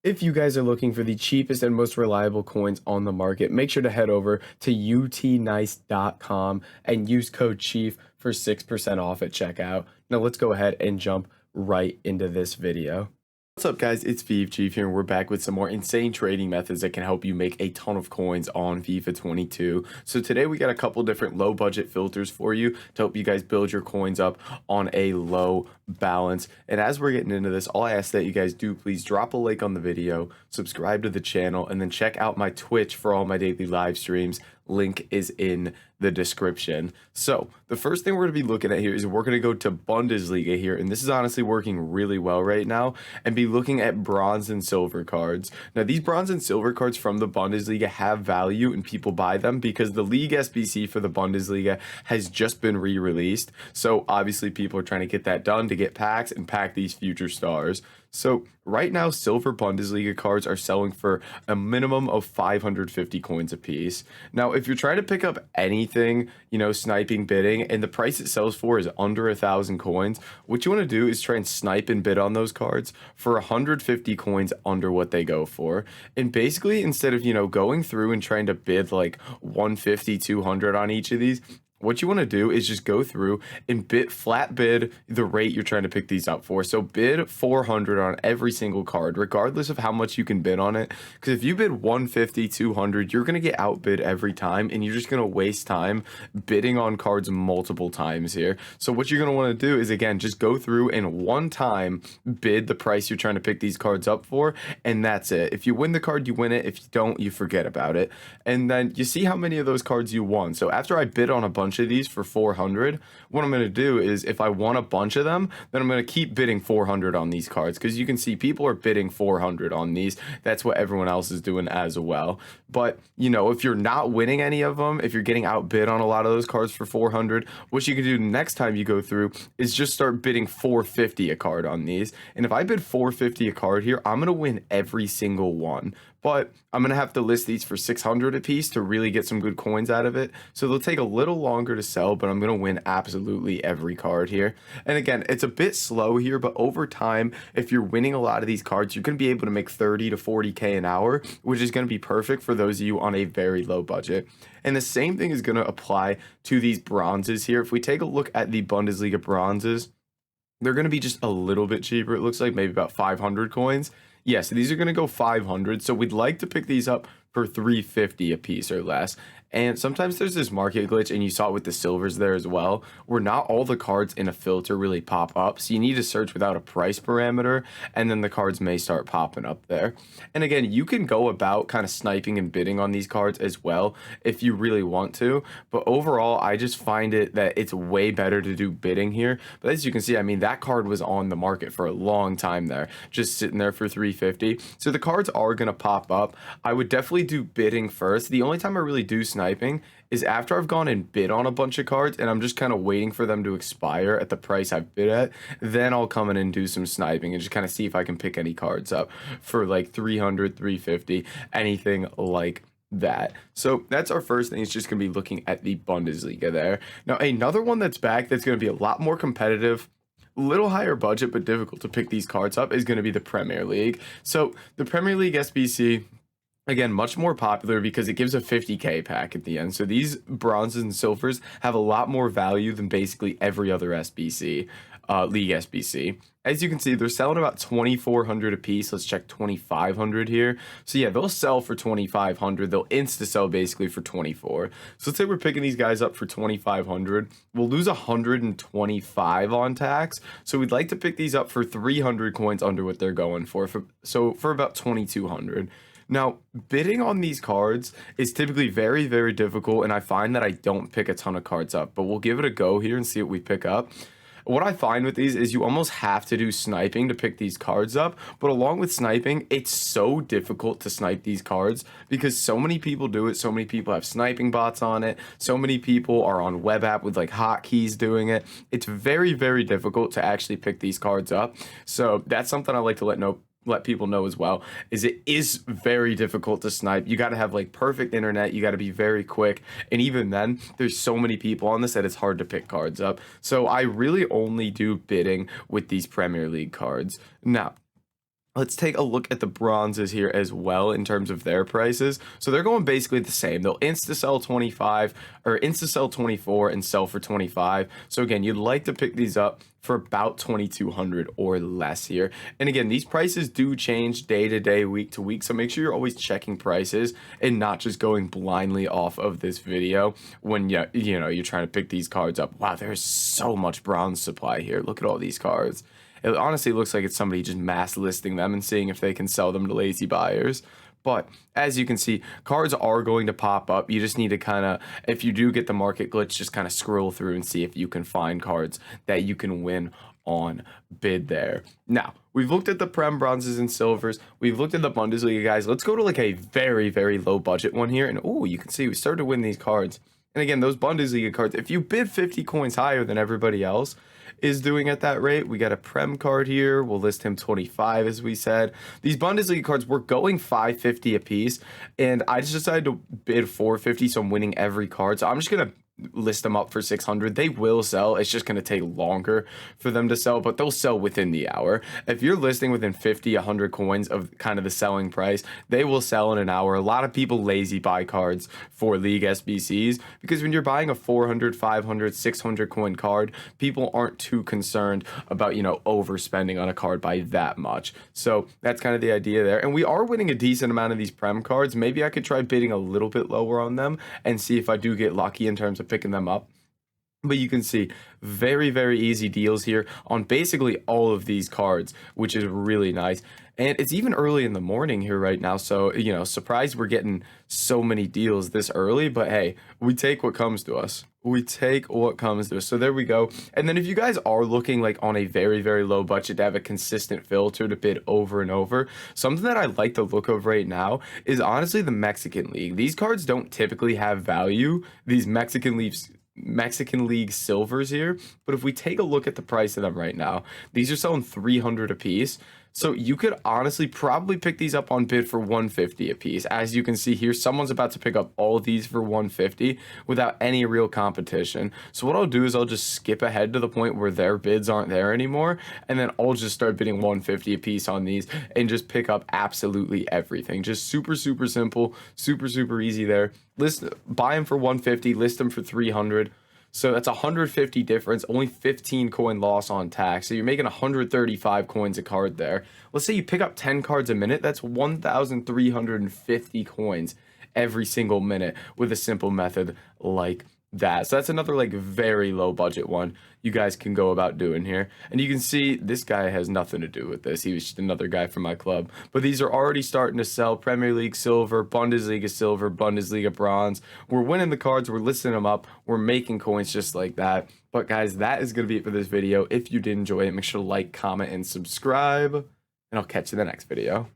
If you guys are looking for the cheapest and most reliable coins on the market, make sure to head over to utnice.com and use code CHIEF for 6% off at checkout. Now let's go ahead and jump right into this video. What's up, guys? It's FIFA Chief here, and we're back with some more insane trading methods that can help you make a ton of coins on FIFA 22. So today we got a couple different low budget filters for you to help you guys build your coins up on a low balance. And as we're getting into this, all I ask that you guys do, please drop a like on the video, subscribe to the channel, and then check out my Twitch for all my daily live streams. Link is in the description. So the first thing we're going to be looking at here is we're going to go to Bundesliga here, and this is honestly working really well right now, and be looking at bronze and silver cards. Now these bronze and silver cards from the Bundesliga have value and people buy them because the league SBC for the Bundesliga has just been re-released. So obviously people are trying to get that done to get packs and pack these future stars. So right now, silver Bundesliga cards are selling for a minimum of 550 coins a piece. Now, if you're trying to pick up anything, sniping, bidding, and the price it sells for is under 1,000 coins, what you want to do is try and snipe and bid on those cards for 150 coins under what they go for. And basically, instead of, going through and trying to bid like 150, 200 on each of these, what you want to do is just go through and flat bid the rate you're trying to pick these up for. So bid 400 on every single card, regardless of how much you can bid on it. Because if you bid 150, 200, you're going to get outbid every time, and you're just going to waste time bidding on cards multiple times here. So what you're going to want to do is, again, just go through and one time bid the price you're trying to pick these cards up for, and that's it. If you win the card, you win it. If you don't, you forget about it. And then you see how many of those cards you won. So after I bid on a bunch of these for 400, what I'm going to do is, if I won a bunch of them, then I'm going to keep bidding 400 on these cards, because you can see people are bidding 400 on these. That's what everyone else is doing as well. But if you're not winning any of them, if you're getting outbid on a lot of those cards for 400, what you can do next time you go through is just start bidding 450 a card on these. And if I bid 450 a card here, I'm going to win every single one. But I'm going to have to list these for 600 a piece to really get some good coins out of it. So they'll take a little longer to sell, but I'm going to win absolutely every card here. And again, it's a bit slow here, but over time, if you're winning a lot of these cards, you're going to be able to make 30 to 40K an hour, which is going to be perfect for those of you on a very low budget. And the same thing is going to apply to these bronzes here. If we take a look at the Bundesliga bronzes, they're going to be just a little bit cheaper. It looks like maybe about 500 coins. Yes, these are going to go 500. So we'd like to pick these up for 350 a piece or less. And sometimes there's this market glitch, and you saw it with the silvers there as well, where not all the cards in a filter really pop up. So you need to search without a price parameter, and then the cards may start popping up there. And again, you can go about kind of sniping and bidding on these cards as well if you really want to. But overall, I just find it that it's way better to do bidding here. But as you can see, I mean, that card was on the market for a long time there, just sitting there for 350. So the cards are going to pop up. I would definitely do bidding first. The only time I really do sniping is after I've gone and bid on a bunch of cards and I'm just kind of waiting for them to expire at the price I've bid at. Then I'll come in and do some sniping and just kind of see if I can pick any cards up for like 300, 350, anything like that. So that's our first thing. It's just going to be looking at the Bundesliga there. Now, another one that's back that's going to be a lot more competitive, little higher budget, but difficult to pick these cards up, is going to be the Premier League. So the Premier League SBC, again, much more popular because it gives a 50K pack at the end. So these bronzes and silvers have a lot more value than basically every other SBC, league SBC. As you can see, they're selling about 2,400 a piece. Let's check 2,500 here. So yeah, they'll sell for 2,500. They'll insta sell basically for 24. So let's say we're picking these guys up for 2,500. We'll lose 125 on tax. So we'd like to pick these up for 300 coins under what they're going for about 2,200. Now, bidding on these cards is typically very, very difficult, and I find that I don't pick a ton of cards up, but we'll give it a go here and see what we pick up. What I find with these is you almost have to do sniping to pick these cards up, but along with sniping, it's so difficult to snipe these cards because so many people do it. So many people have sniping bots on it. So many people are on web app with like hotkeys doing it. It's very, very difficult to actually pick these cards up. So that's something I like to let people know as well, is it is very difficult to snipe. You got to have like perfect internet, you got to be very quick, and even then there's so many people on this that it's hard to pick cards up. So I really only do bidding with these Premier League cards. Now Let's take a look at the bronzes here as well in terms of their prices. So they're going basically the same. They'll insta sell 25 or insta sell 24 and sell for 25. So again, you'd like to pick these up for about 2,200 or less here. And again, these prices do change day to day, week to week. So make sure you're always checking prices and not just going blindly off of this video when you're trying to pick these cards up. Wow, there's so much bronze supply here. Look at all these cards. It honestly looks like it's somebody just mass listing them and seeing if they can sell them to lazy buyers. But as you can see, cards are going to pop up. You just need to kind of, if you do get the market glitch, just kind of scroll through and see if you can find cards that you can win on bid there. Now, we've looked at the Prem bronzes and silvers. We've looked at the Bundesliga guys. Let's go to like a very, very low budget one here. And oh, you can see we started to win these cards. And again, those Bundesliga cards, if you bid 50 coins higher than everybody else is doing at that rate, we got a Prem card here. We'll list him 25, as we said. These Bundesliga cards were going 550 a piece, and I just decided to bid 450, so I'm winning every card. So I'm just gonna list them up for 600. They will sell. It's just going to take longer for them to sell, but they'll sell within the hour. If you're listing within 50, 100 coins of kind of the selling price, they will sell in an hour. A lot of people lazy buy cards for League SBCs because when you're buying a 400, 500, 600 coin card, people aren't too concerned about, overspending on a card by that much. So that's kind of the idea there. And we are winning a decent amount of these Prem cards. Maybe I could try bidding a little bit lower on them and see if I do get lucky in terms of picking them up. But you can see very, very easy deals here on basically all of these cards, which is really nice. And it's even early in the morning here right now. So, surprised we're getting so many deals this early. But hey, we take what comes to us. We take what comes to us. So there we go. And then if you guys are looking like on a very, very low budget to have a consistent filter to bid over and over, something that I like the look of right now is honestly the Mexican League. These cards don't typically have value. These Mexican League silvers here, but if we take a look at the price of them right now, these are selling 300 a piece. So you could honestly probably pick these up on bid for 150 a piece. As you can see here, someone's about to pick up all of these for 150 without any real competition. So what I'll do is I'll just skip ahead to the point where their bids aren't there anymore, and then I'll just start bidding 150 a piece on these and just pick up absolutely everything. Just super, super simple, super, super easy there. Buy them for 150, list them for 300. So that's 150 difference, only 15 coin loss on tax. So you're making 135 coins a card there. Let's say you pick up 10 cards a minute. That's 1,350 coins every single minute with a simple method like that. So that's another like very low budget one you guys can go about doing here. And you can see this guy has nothing to do with this. He was just another guy from my club. But these are already starting to sell. Premier League silver, Bundesliga silver, Bundesliga bronze. We're winning the cards. We're listing them up. We're making coins just like that. But guys, that is going to be it for this video. If you did enjoy it, make sure to like, comment, and subscribe. And I'll catch you in the next video.